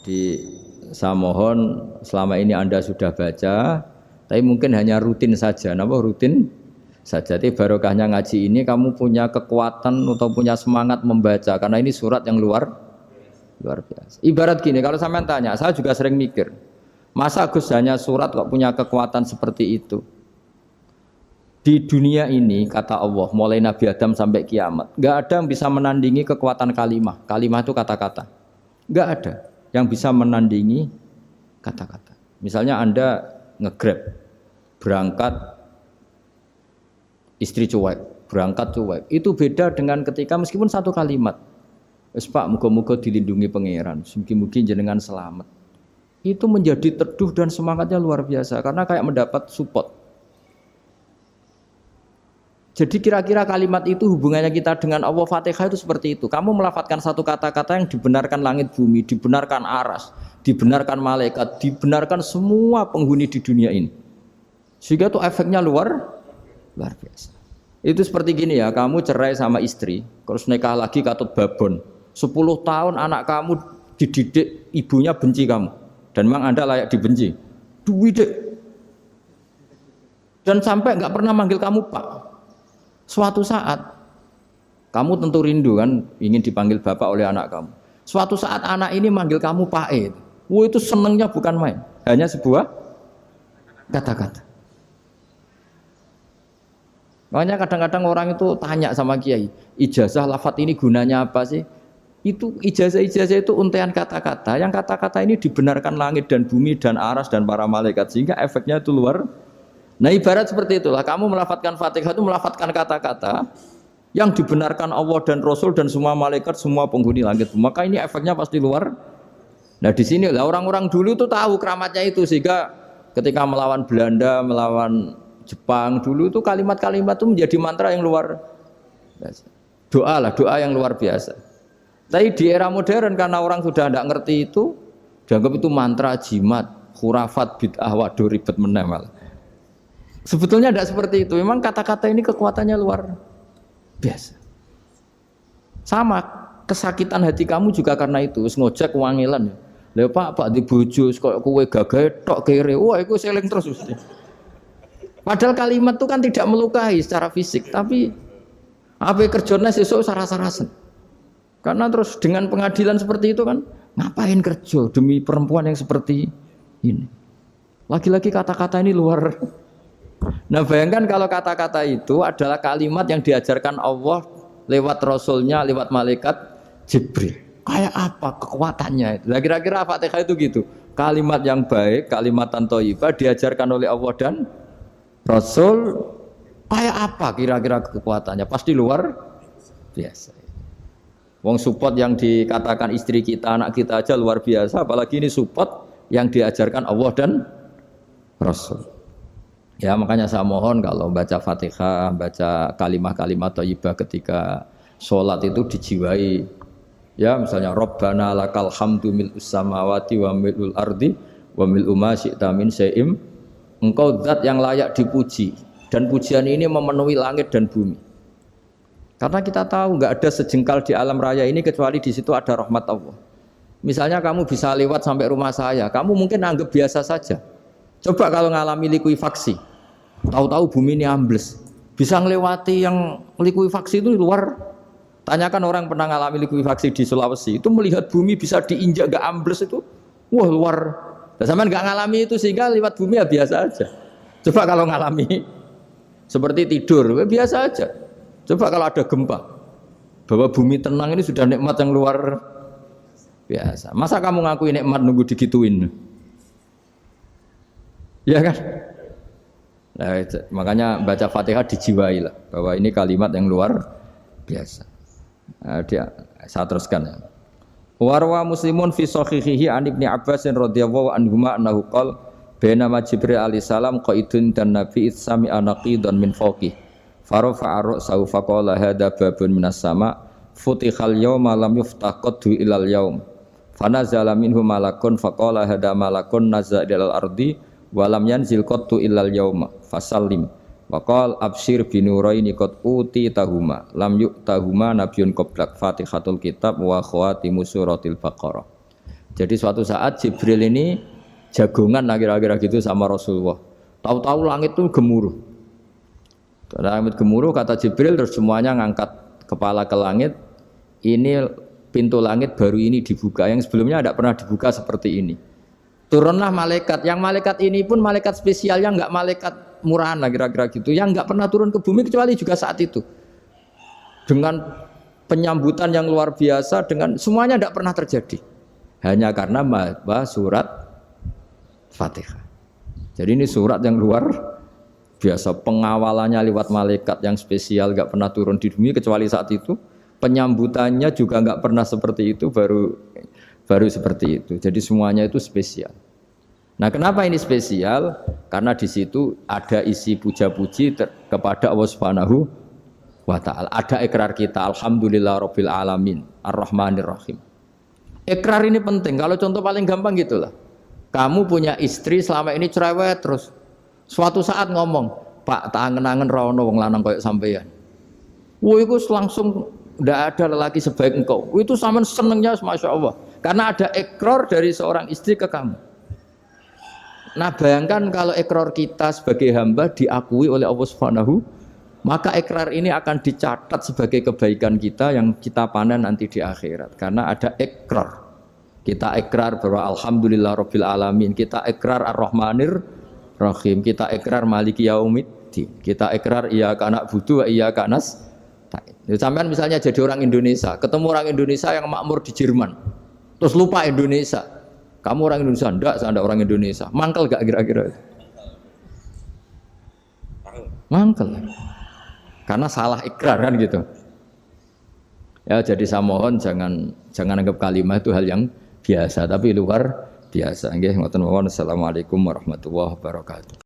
Di saya mohon selama ini Anda sudah baca, tapi mungkin hanya rutin saja. Napa rutin saja? Tapi barokahnya ngaji ini kamu punya kekuatan atau punya semangat membaca karena ini surat yang luar biasa. Ibarat gini, kalau sampean tanya, saya juga sering mikir, masa Gus hanya surat kok punya kekuatan seperti itu? Di dunia ini kata Allah, mulai Nabi Adam sampai kiamat, nggak ada yang bisa menandingi kekuatan kalimah. Kalimah itu kata-kata, nggak ada yang bisa menandingi kata-kata. Misalnya Anda nge-grab, berangkat istri cuek, berangkat cuek. Itu beda dengan ketika meskipun satu kalimat, wes Pak, muga-muga dilindungi pangeran, mugi-mugi jenengan selamat. Itu menjadi teduh dan semangatnya luar biasa karena kayak mendapat support. Jadi kira-kira kalimat itu hubungannya kita dengan Allah, Fatihah itu seperti itu. Kamu melafadzkan satu kata-kata yang dibenarkan langit bumi, dibenarkan aras, dibenarkan malaikat, dibenarkan semua penghuni di dunia ini. Sehingga itu efeknya luar biasa. Itu seperti gini ya, kamu cerai sama istri, terus nikah lagi katut babon. 10 tahun anak kamu dididik, ibunya benci kamu. Dan memang Anda layak dibenci. Dididik. Dan sampai nggak pernah manggil kamu Pak. Suatu saat kamu tentu rindu kan ingin dipanggil bapak oleh anak kamu. Suatu saat anak ini manggil kamu Pak E. Wah, itu senengnya bukan main. Hanya sebuah kata-kata. Makanya kadang-kadang orang itu tanya sama kiai, ijazah lafadz ini gunanya apa sih? Itu ijazah-ijazah itu untaian kata-kata. Yang kata-kata ini dibenarkan langit dan bumi dan aras dan para malaikat sehingga efeknya itu luar. Nah ibarat seperti itulah, kamu melafadzkan Fatihah itu melafadzkan kata-kata yang dibenarkan Allah dan Rasul dan semua malaikat, semua penghuni langit. Maka ini efeknya pasti luar. Nah di sini lah orang-orang dulu itu tahu keramatnya itu sehingga ketika melawan Belanda, melawan Jepang dulu itu kalimat-kalimat itu menjadi mantra yang luar biasa. Doa lah, doa yang luar biasa. Tapi di era modern karena orang sudah tidak ngerti itu, dianggap itu mantra, jimat, khurafat, bid'ah, waduh ribet menemal. Sebetulnya tidak seperti itu. Memang kata-kata ini kekuatannya luar biasa. Sama kesakitan hati kamu juga karena itu. Ngojek wangilan. Lha Pak di bojo kok kowe gagah tok kere. Wah, iku seling terus mesti. Padahal kalimat itu kan tidak melukai secara fisik, tapi apa kerjanya sesuk saras-sarasen. Karena terus dengan pengadilan seperti itu kan ngapain kerja demi perempuan yang seperti ini. Lagi-lagi kata-kata ini luar. Nah bayangkan kalau kata-kata itu adalah kalimat yang diajarkan Allah lewat Rasulnya, lewat malaikat Jibril. Kayak apa kekuatannya itu? Nah, kira-kira Fatihah itu gitu. Kalimat yang baik, kalimatan thayyibah diajarkan oleh Allah dan Rasul. Kayak apa kira-kira kekuatannya? Pasti luar biasa. Wong support yang dikatakan istri kita, anak kita aja luar biasa. Apalagi ini support yang diajarkan Allah dan Rasul. Ya makanya saya mohon kalau baca Fatihah, baca kalimat-kalimat thayyibah ketika sholat itu dijiwai. Ya misalnya Rabbana lakal hamdu mil'us samawati wa mil'ul ardi wa mil'u ma syi'ta min syai'im. Engkau zat yang layak dipuji dan pujian ini memenuhi langit dan bumi. Karena kita tahu nggak ada sejengkal di alam raya ini kecuali di situ ada rahmat Allah. Misalnya kamu bisa lewat sampai rumah saya, kamu mungkin anggap biasa saja. Coba kalau ngalami likuifaksi, tahu-tahu bumi ini ambles, bisa ngelewati yang likuifaksi itu luar. Tanyakan orang pernah ngalami likuifaksi di Sulawesi, itu melihat bumi bisa diinjak gak ambles itu, wah luar. Nah, sampean nggak ngalami itu sehingga lewat bumi ya biasa aja. Coba kalau ngalami seperti tidur, ya biasa aja. Coba kalau ada gempa, bahwa bumi tenang ini sudah nikmat yang luar biasa. Masa kamu ngaku nikmat nunggu digituin? Ya kan? Nah, makanya baca Fatihah dijiwai lah bahwa ini kalimat yang luar biasa. Nah, saya teruskan ya. Warwa Muslimun fi sahihihi an Ibnu Abbas radhiyallahu anhuma annahu qala bainama Jibril alaihi salam qaidun dan Nabi itsami anaqidan min fawqih farafa'a ra'sahu faqala hadza babun minas sama futihal yawma lam yuftah qaddu ilal yaum fanazala minhu malakun faqala hadza malakun nazza ilal ardi walam yanzil qattu illal yauma fasallim waqal absyir binuraini qad uti tahuma lam yu'tahuma nabiyyun qablak Fatihatul kitab wa khawatimu suratil baqarah. Jadi suatu saat Jibril ini jagongan kira-kira gitu sama Rasulullah. Tahu-tahu langit itu gemuruh. Langit gemuruh kata Jibril terus semuanya ngangkat kepala ke langit. Ini pintu langit baru ini dibuka, yang sebelumnya tidak pernah dibuka seperti ini. Turunlah malaikat, yang malaikat ini pun malaikat spesialnya nggak malaikat murahan kira-kira gitu, yang nggak pernah turun ke bumi kecuali juga saat itu. Dengan penyambutan yang luar biasa, dengan semuanya tidak pernah terjadi. Hanya karena bahwa surat Fatihah. Jadi ini surat yang luar biasa, pengawalannya lewat malaikat yang spesial, nggak pernah turun di bumi kecuali saat itu. Penyambutannya juga nggak pernah seperti itu, baru seperti itu. Jadi semuanya itu spesial. Nah, kenapa ini spesial? Karena di situ ada isi puja-puji kepada Allah Subhanahu wa Ta'ala. Ada ikrar kita, alhamdulillahirabbil alamin, arrahmanir rahim. Ikrar ini penting. Kalau contoh paling gampang gitulah. Kamu punya istri selama ini cerewet terus. Suatu saat ngomong, "Pak, tak angen-angen ra ono wong lanang koyo sampeyan." Wah, itu langsung tidak ada lelaki sebaik engkau. Itu sama senengnya, masya Allah. Karena ada ikrar dari seorang istri ke kamu. Nah, bayangkan kalau ikrar kita sebagai hamba diakui oleh Allah Subhanahu, maka ikrar ini akan dicatat sebagai kebaikan kita yang kita panen nanti di akhirat. Karena ada ikrar. Kita ikrar bahwa alhamdulillahirabbil alamin. Kita ikrar ar-rahmanir rahim. Kita ikrar maliki yaumiddin. Kita ikrar iyyaka na'budu wa iyyaka nasta'in. Sampean misalnya jadi orang Indonesia, ketemu orang Indonesia yang makmur di Jerman, terus lupa Indonesia. Kamu orang Indonesia? Enggak, saya enggak orang Indonesia. Mangkel gak kira-kira? Mangkel. Karena salah ikrar kan gitu. Ya, jadi saya mohon jangan anggap kalimat itu hal yang biasa, tapi luar biasa. Nggih, ngoten mawon. Assalamualaikum warahmatullahi wabarakatuh.